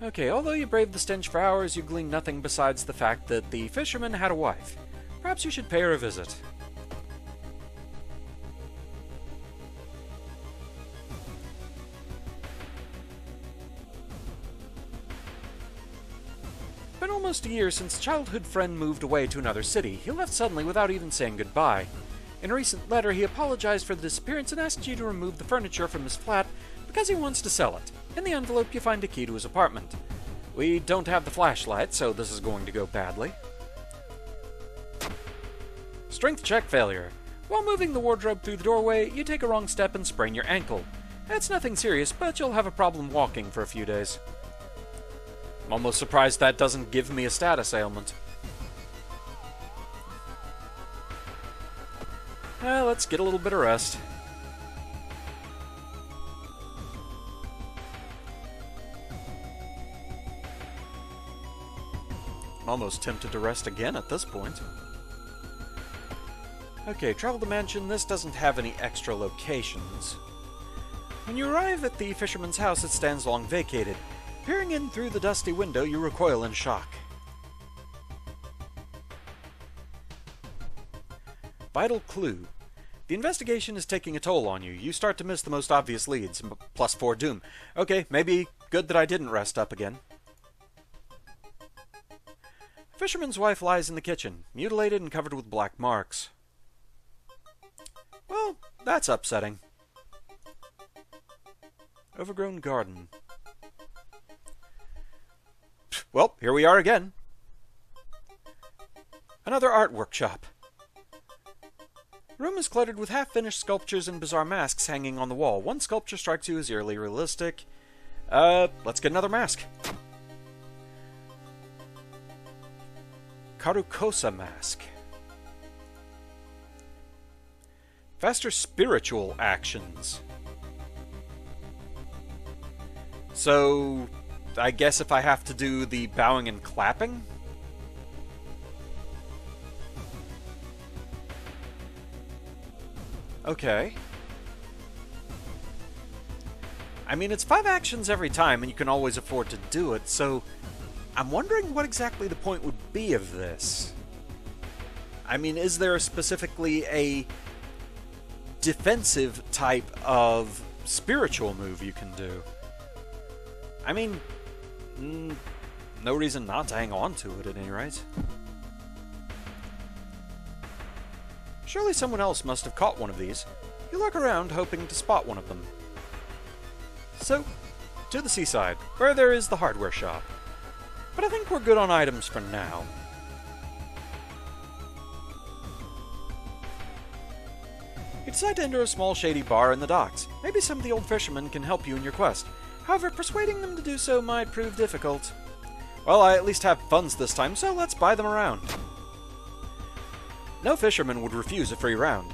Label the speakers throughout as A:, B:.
A: Okay, although you braved the stench for hours, you gleaned nothing besides the fact that the fisherman had a wife. Perhaps you should pay her a visit. Been almost a year since a childhood friend moved away to another city. He left suddenly without even saying goodbye. In a recent letter, he apologized for the disappearance and asked you to remove the furniture from his flat because he wants to sell it. In the envelope, you find a key to his apartment. We don't have the flashlight, so this is going to go badly. Strength check failure. While moving the wardrobe through the doorway, you take a wrong step and sprain your ankle. It's nothing serious, but you'll have a problem walking for a few days. I'm almost surprised that doesn't give me a status ailment. Let's get a little bit of rest. I'm almost tempted to rest again at this point. Okay, travel the mansion. This doesn't have any extra locations. When you arrive at the fisherman's house, it stands long vacated. Peering in through the dusty window, you recoil in shock. Vital clue. The investigation is taking a toll on you. You start to miss the most obvious leads. Plus 4 doom. Okay, maybe good that I didn't rest up again. A fisherman's wife lies in the kitchen, mutilated and covered with black marks. Well, that's upsetting. Overgrown garden. Well, here we are again. Another art workshop. The room is cluttered with half-finished sculptures and bizarre masks hanging on the wall. One sculpture strikes you as eerily realistic. Let's get another mask. Karukosa mask. Faster spiritual actions. So, I guess if I have to do the bowing and clapping? Okay. I mean, it's 5 actions every time, and you can always afford to do it, so I'm wondering what exactly the point would be of this. I mean, is there specifically a defensive type of spiritual move you can do? I mean, no reason not to hang on to it at any rate. Surely someone else must have caught one of these. You look around, hoping to spot one of them. So, to the seaside, where there is the hardware shop. But I think we're good on items for now. You decide to enter a small shady bar in the docks. Maybe some of the old fishermen can help you in your quest. However, persuading them to do so might prove difficult. Well, I at least have funds this time, so let's buy them around. No fisherman would refuse a free round.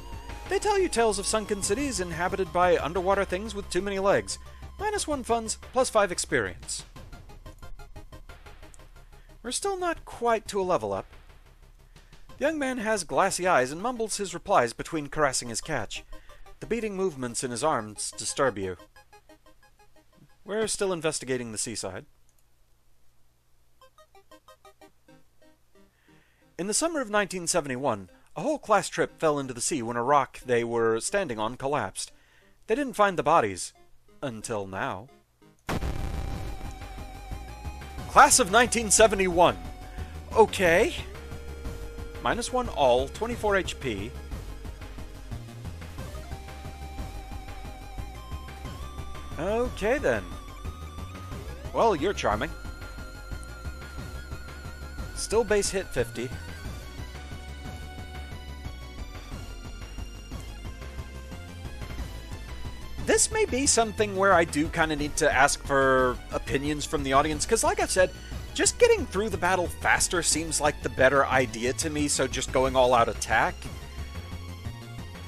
A: They tell you tales of sunken cities inhabited by underwater things with too many legs. -1 funds, +5 experience. We're still not quite to a level up. The young man has glassy eyes and mumbles his replies between caressing his catch. The beating movements in his arms disturb you. We're still investigating the seaside. In the summer of 1971, a whole class trip fell into the sea when a rock they were standing on collapsed. They didn't find the bodies. Until now. Class of 1971. Okay. -1 all, 24 HP. Okay then. Well, you're charming. Still base hit 50. This may be something where I do kind of need to ask for opinions from the audience, because like I've said, just getting through the battle faster seems like the better idea to me, so just going all out attack.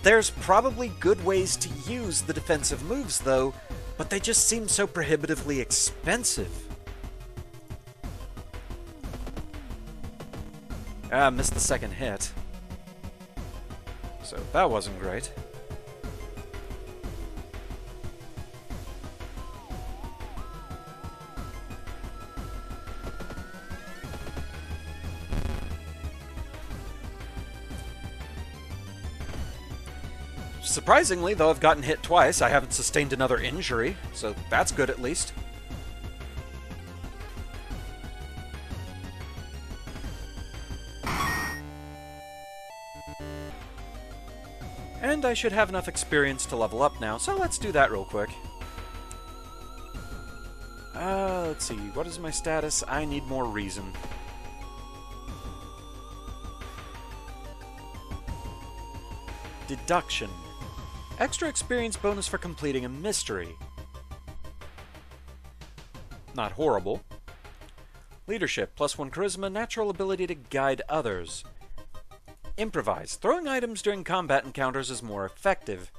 A: There's probably good ways to use the defensive moves though, but they just seem so prohibitively expensive. Missed the second hit. So that wasn't great. Surprisingly, though I've gotten hit twice, I haven't sustained another injury, so that's good at least. And I should have enough experience to level up now, so let's do that real quick. Let's see, what is my status? I need more reason. Deduction. Extra experience bonus for completing a mystery. Not horrible. Leadership, +1 charisma, natural ability to guide others. Improvise. Throwing items during combat encounters is more effective.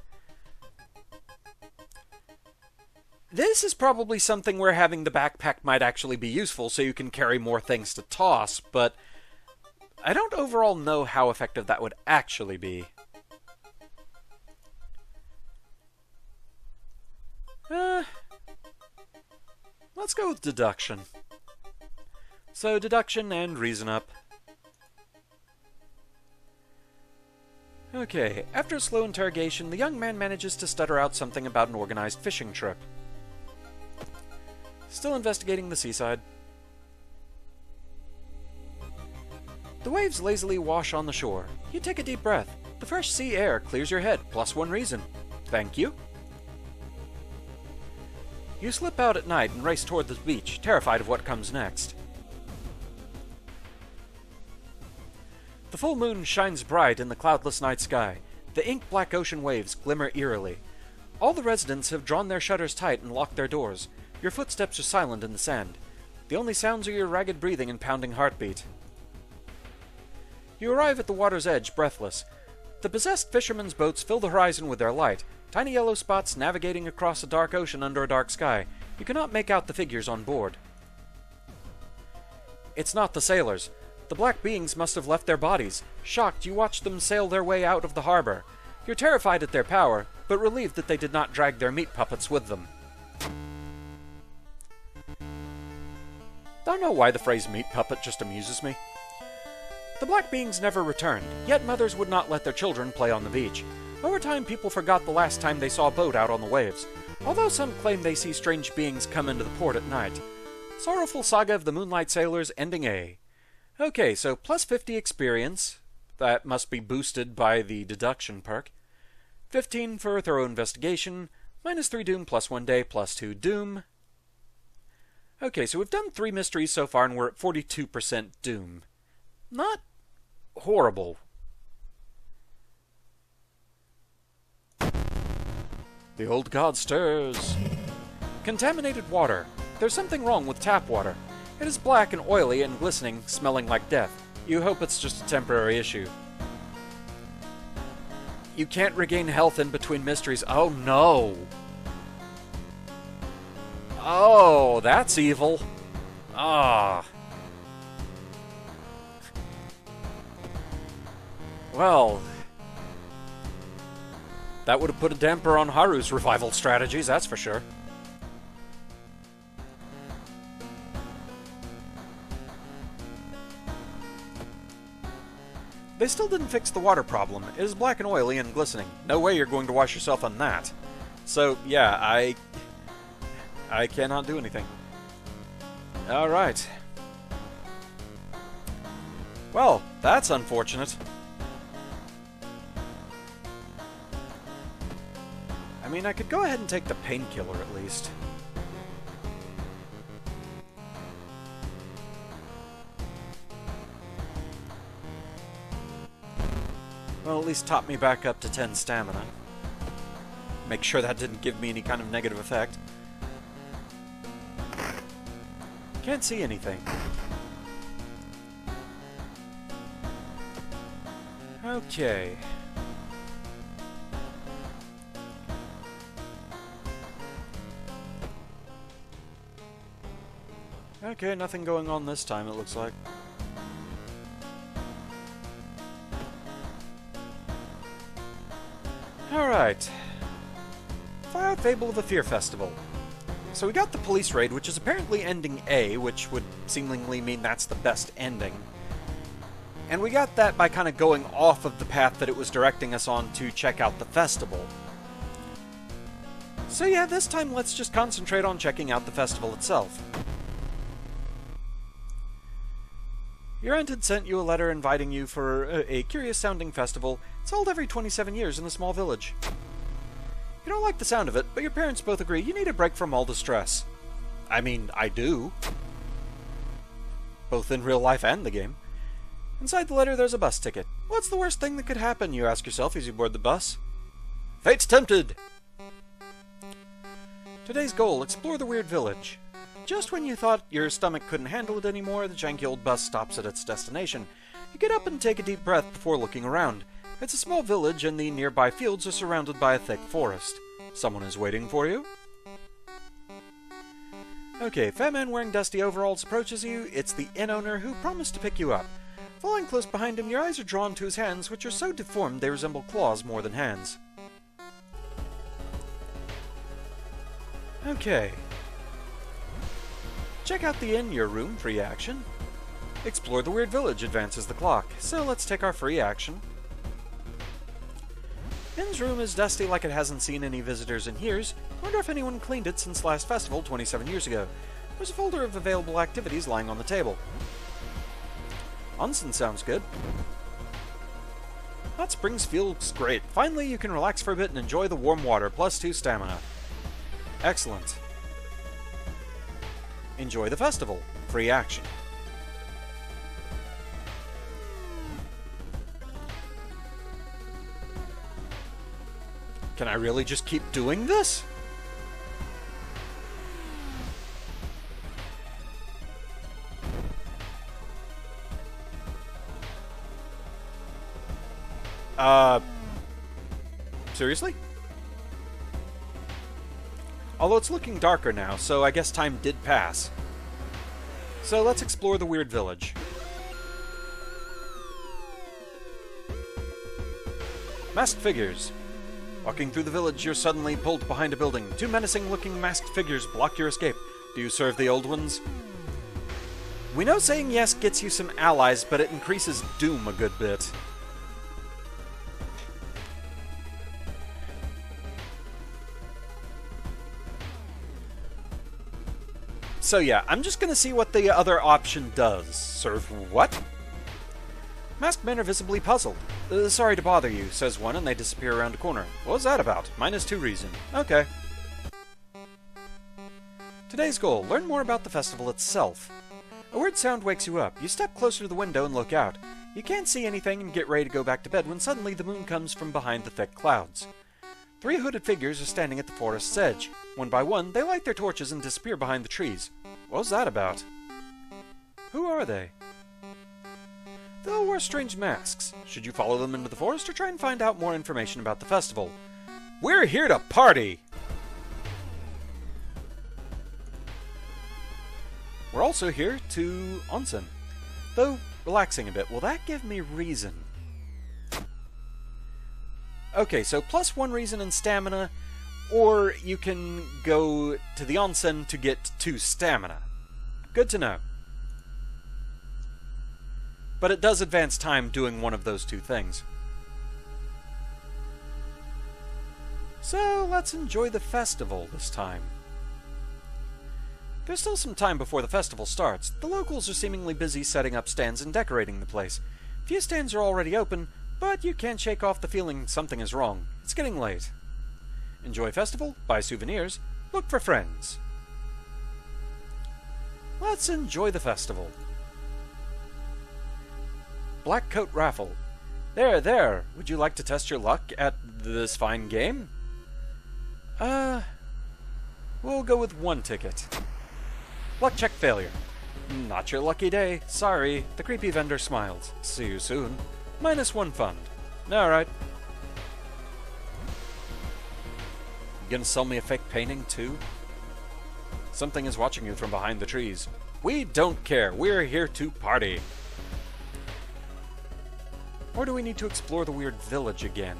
A: This is probably something where having the backpack might actually be useful so you can carry more things to toss, but I don't overall know how effective that would actually be. Let's go with deduction. So, deduction and reason up. Okay, after a slow interrogation, the young man manages to stutter out something about an organized fishing trip. Still investigating the seaside. The waves lazily wash on the shore. You take a deep breath. The fresh sea air clears your head, +1 reason. Thank you. You slip out at night and race toward the beach, terrified of what comes next. The full moon shines bright in the cloudless night sky. The ink-black ocean waves glimmer eerily. All the residents have drawn their shutters tight and locked their doors. Your footsteps are silent in the sand. The only sounds are your ragged breathing and pounding heartbeat. You arrive at the water's edge, breathless. The possessed fishermen's boats fill the horizon with their light. Tiny yellow spots navigating across a dark ocean under a dark sky. You cannot make out the figures on board. It's not the sailors. The black beings must have left their bodies. Shocked, you watch them sail their way out of the harbor. You're terrified at their power, but relieved that they did not drag their meat puppets with them. Don't know why the phrase meat puppet just amuses me. The black beings never returned, yet mothers would not let their children play on the beach. Over time, people forgot the last time they saw a boat out on the waves, although some claim they see strange beings come into the port at night. Sorrowful Saga of the Moonlight Sailors, ending A. Okay, so +50 experience. That must be boosted by the deduction perk. 15 for thorough investigation, -3 doom, +1 day, +2 doom. Okay, so we've done 3 mysteries so far and we're at 42% doom. Not horrible. The old god stirs. Contaminated water. There's something wrong with tap water. It is black and oily and glistening, smelling like death. You hope it's just a temporary issue. You can't regain health in between mysteries. Oh no! Oh, that's evil. Ah. Well, that would have put a damper on Haru's revival strategies, that's for sure. They still didn't fix the water problem. It is black and oily and glistening. No way you're going to wash yourself on that. So, yeah, I cannot do anything. Alright. Well, that's unfortunate. I mean, I could go ahead and take the painkiller at least. Well, at least top me back up to 10 stamina. Make sure that didn't give me any kind of negative effect. Can't see anything. Okay. Okay, nothing going on this time, it looks like. Alright. Fire Fable of the Fear Festival. So we got the police raid, which is apparently ending A, which would seemingly mean that's the best ending. And we got that by kind of going off of the path that it was directing us on to check out the festival. So yeah, this time let's just concentrate on checking out the festival itself. Your aunt had sent you a letter inviting you for a curious-sounding festival. It's held every 27 years in a small village. You don't like the sound of it, but your parents both agree you need a break from all the stress. I mean, I do. Both in real life and the game. Inside the letter, there's a bus ticket. What's the worst thing that could happen, you ask yourself as you board the bus? Fate's tempted! Today's goal, explore the weird village. Just when you thought your stomach couldn't handle it anymore, the janky old bus stops at its destination. You get up and take a deep breath before looking around. It's a small village, and the nearby fields are surrounded by a thick forest. Someone is waiting for you? Okay, fat man wearing dusty overalls approaches you. It's the inn owner who promised to pick you up. Following close behind him, your eyes are drawn to his hands, which are so deformed they resemble claws more than hands. Okay. Check out the inn, your room, free action. Explore the weird village, advances the clock. So let's take our free action. Inn's room is dusty like it hasn't seen any visitors in years. Wonder if anyone cleaned it since last festival 27 years ago. There's a folder of available activities lying on the table. Onsen sounds good. Hot springs feels great. Finally, you can relax for a bit and enjoy the warm water, plus 2 stamina. Excellent. Enjoy the festival. Free action. Can I really just keep doing this? Seriously? Although it's looking darker now, so I guess time did pass. So let's explore the weird village. Masked figures. Walking through the village, you're suddenly pulled behind a building. 2 menacing-looking masked figures block your escape. Do you serve the old ones? We know saying yes gets you some allies, but it increases doom a good bit. So yeah, I'm just gonna see what the other option does. Serve what? Masked men are visibly puzzled. Sorry to bother you, says one, and they disappear around a corner. What was that about? -2 reason. Okay. Today's goal, learn more about the festival itself. A weird sound wakes you up. You step closer to the window and look out. You can't see anything and get ready to go back to bed when suddenly the moon comes from behind the thick clouds. 3 hooded figures are standing at the forest's edge. One by one, they light their torches and disappear behind the trees. What was that about? Who are they? They all wear strange masks. Should you follow them into the forest or try and find out more information about the festival? We're here to party! We're also here to Onsen. Though, relaxing a bit, will that give me reason? Okay, so +1 reason and stamina, or you can go to the Onsen to get 2 stamina. Good to know. But it does advance time doing one of those 2 things. So let's enjoy the festival this time. There's still some time before the festival starts. The locals are seemingly busy setting up stands and decorating the place. Few stands are already open, but you can't shake off the feeling something is wrong. It's getting late. Enjoy festival, buy souvenirs, look for friends. Let's enjoy the festival. Black Coat Raffle. There. Would you like to test your luck at this fine game? We'll go with 1 ticket. Luck check failure. Not your lucky day. Sorry. The creepy vendor smiles. See you soon. -1 fund. Alright. You gonna sell me a fake painting, too? Something is watching you from behind the trees. We don't care. We're here to party. Or do we need to explore the weird village again?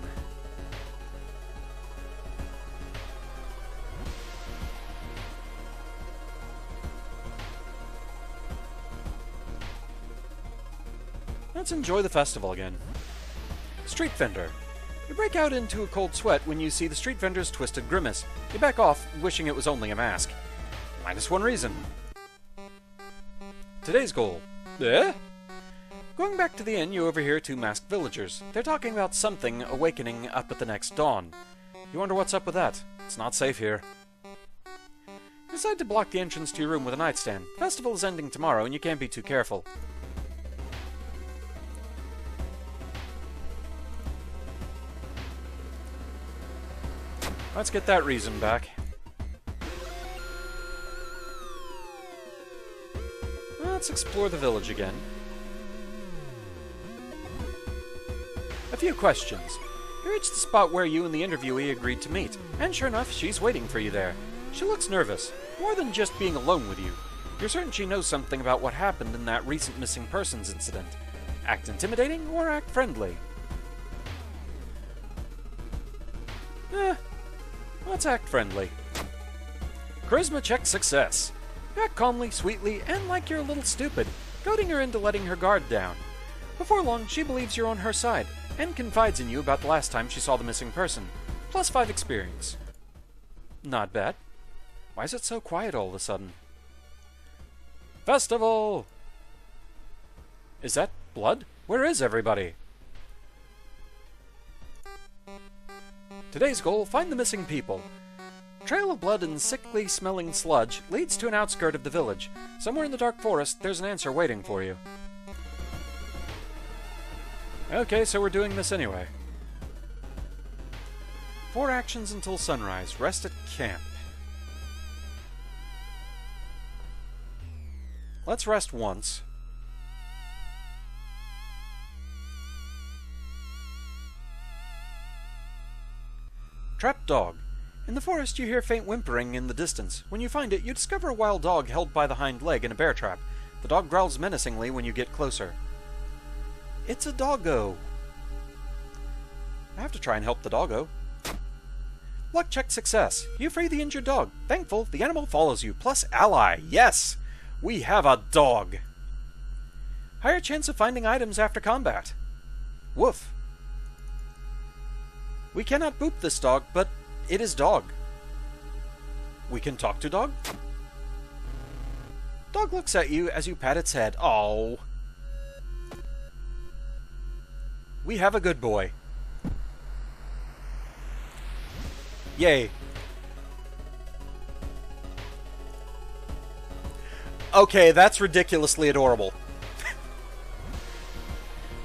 A: Let's enjoy the festival again. Street vendor. You break out into a cold sweat when you see the street vendor's twisted grimace. You back off, wishing it was only a mask. -1 reason. Today's goal. Going back to the inn, you overhear 2 masked villagers. They're talking about something awakening up at the next dawn. You wonder what's up with that. It's not safe here. You decide to block the entrance to your room with a nightstand. Festival is ending tomorrow, and you can't be too careful. Let's get that reason back. Let's explore the village again. A few questions. You reach the spot where you and the interviewee agreed to meet, and sure enough, she's waiting for you there. She looks nervous, more than just being alone with you. You're certain she knows something about what happened in that recent missing persons incident. Act intimidating or act friendly? Let's act friendly. Charisma check success. You act calmly, sweetly, and like you're a little stupid, goading her into letting her guard down. Before long, she believes you're on her side, and confides in you about the last time she saw the missing person. +5 experience. Not bad. Why is it so quiet all of a sudden? Festival! Is that blood? Where is everybody? Today's goal, find the missing people. Trail of blood and sickly smelling sludge leads to an outskirt of the village. Somewhere in the dark forest, there's an answer waiting for you. Okay, so we're doing this anyway. 4 actions until sunrise. Rest at camp. Let's rest once. Trapped dog. In the forest, you hear faint whimpering in the distance. When you find it, you discover a wild dog held by the hind leg in a bear trap. The dog growls menacingly when you get closer. It's a doggo. I have to try and help the doggo. Luck check success. You free the injured dog. Thankful, the animal follows you, plus ally. Yes! We have a dog. Higher chance of finding items after combat. Woof. We cannot boop this dog, but it is dog. We can talk to dog? Dog looks at you as you pat its head. Oh. We have a good boy. Yay. Okay, that's ridiculously adorable.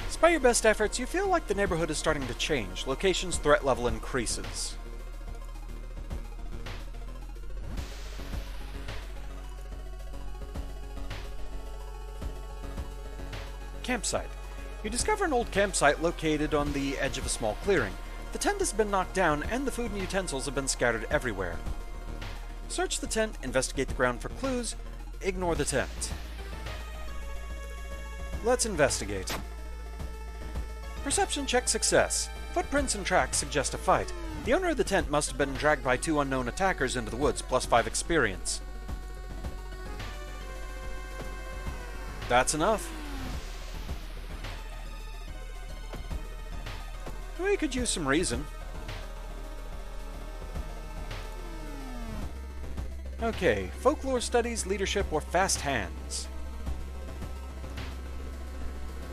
A: Despite your best efforts, you feel like the neighborhood is starting to change. Location's threat level increases. Campsite. You discover an old campsite located on the edge of a small clearing. The tent has been knocked down, and the food and utensils have been scattered everywhere. Search the tent, investigate the ground for clues, ignore the tent. Let's investigate. Perception check success. Footprints and tracks suggest a fight. The owner of the tent must have been dragged by 2 unknown attackers into the woods, +5 experience. That's enough. We could use some reason. Okay, folklore studies, leadership, or fast hands.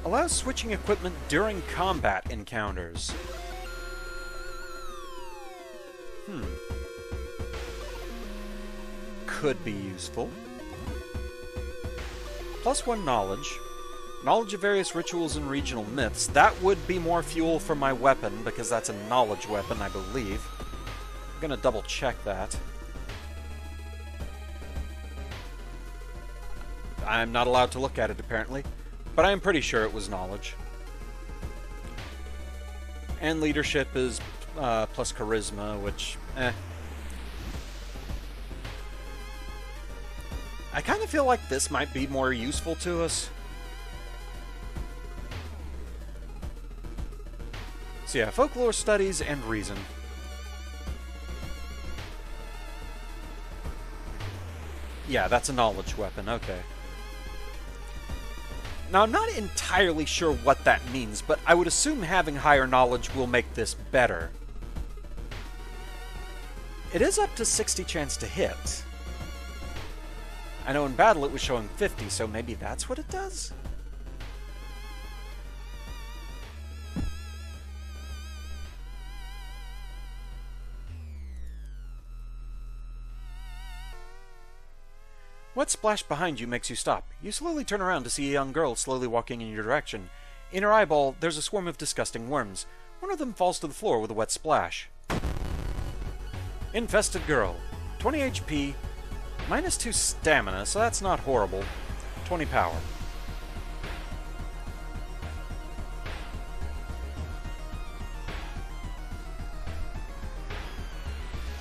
A: Allows switching equipment during combat encounters. Could be useful. +1 knowledge. Knowledge of various rituals and regional myths. That would be more fuel for my weapon, because that's a knowledge weapon, I believe. I'm gonna double check that. I'm not allowed to look at it, apparently. But I'm pretty sure it was knowledge. And leadership is plus charisma, which, I kind of feel like this might be more useful to us. So yeah, folklore studies and reason. Yeah, that's a knowledge weapon, okay. Now, I'm not entirely sure what that means, but I would assume having higher knowledge will make this better. It is up to 60 chance to hit. I know in battle it was showing 50, so maybe that's what it does? What splash behind you makes you stop? You slowly turn around to see a young girl slowly walking in your direction. In her eyeball, there's a swarm of disgusting worms. One of them falls to the floor with a wet splash. Infested Girl. 20 HP, minus 2 stamina, so that's not horrible. 20 power.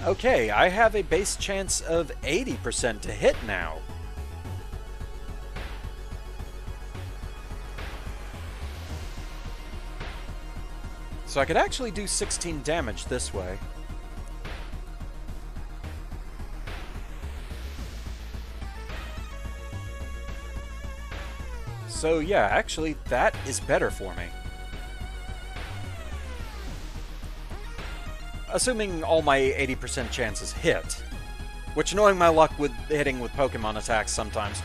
A: Okay, I have a base chance of 80% to hit now. So I could actually do 16 damage this way. So yeah, actually, that is better for me. Assuming all my 80% chances hit. Which, knowing my luck with hitting with Pokemon attacks sometimes.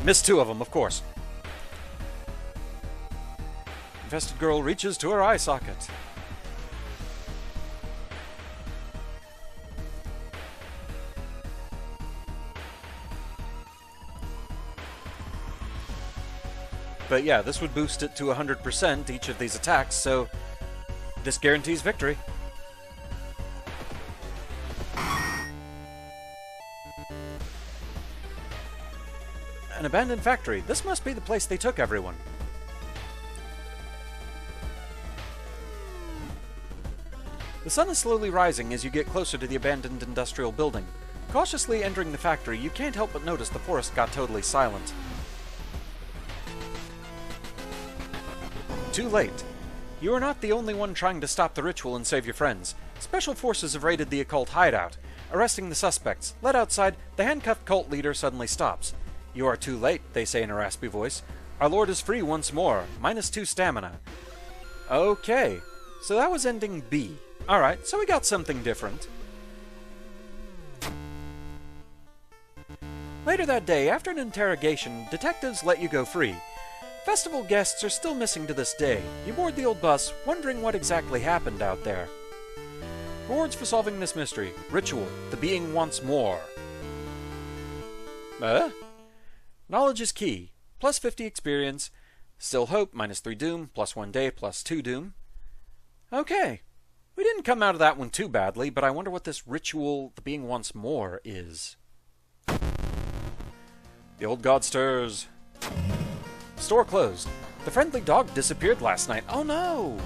A: Missed 2 of them, of course. Infested Girl reaches to her eye socket. But yeah, this would boost it to 100% each of these attacks, so this guarantees victory. An abandoned factory. This must be the place they took everyone. The sun is slowly rising as you get closer to the abandoned industrial building. Cautiously entering the factory, you can't help but notice the forest got totally silent. Too late. You are not the only one trying to stop the ritual and save your friends. Special forces have raided the occult hideout. Arresting the suspects. Led outside, the handcuffed cult leader suddenly stops. You are too late, they say in a raspy voice. Our lord is free once more. Minus 2 stamina. Okay, so that was ending B. Alright, so we got something different. Later that day, after an interrogation, detectives let you go free. Festival guests are still missing to this day. You board the old bus, wondering what exactly happened out there. Rewards for solving this mystery. Ritual. The being wants more. Knowledge is key. Plus 50 experience. Still hope. Minus 3 doom. Plus 1 day. Plus 2 doom. Okay. We didn't come out of that one too badly, but I wonder what this ritual, the being wants more, is. The old god stirs. Store closed. The friendly dog disappeared last night. Oh no!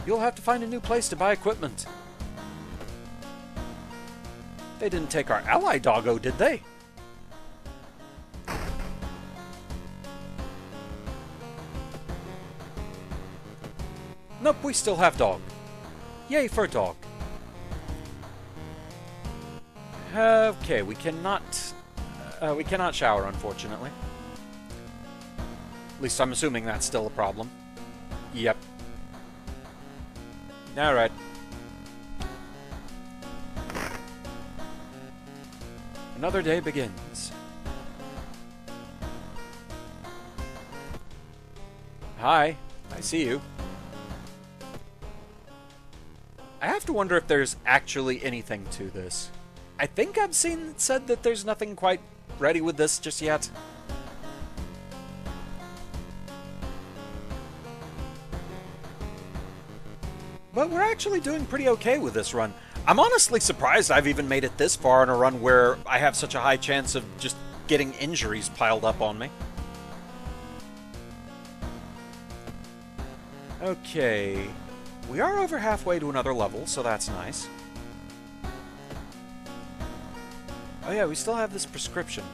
A: You'll have to find a new place to buy equipment. They didn't take our ally doggo, did they? Nope, we still have dog. Yay for dog. Okay, we cannot shower, unfortunately. At least I'm assuming that's still a problem. Yep. Alright. Another day begins. Hi, I see you. I have to wonder if there's actually anything to this. I think I've seen it said that there's nothing quite ready with this just yet. But we're actually doing pretty okay with this run. I'm honestly surprised I've even made it this far in a run where I have such a high chance of just getting injuries piled up on me. Okay. We are over halfway to another level, so that's nice. Oh yeah, we still have this prescription.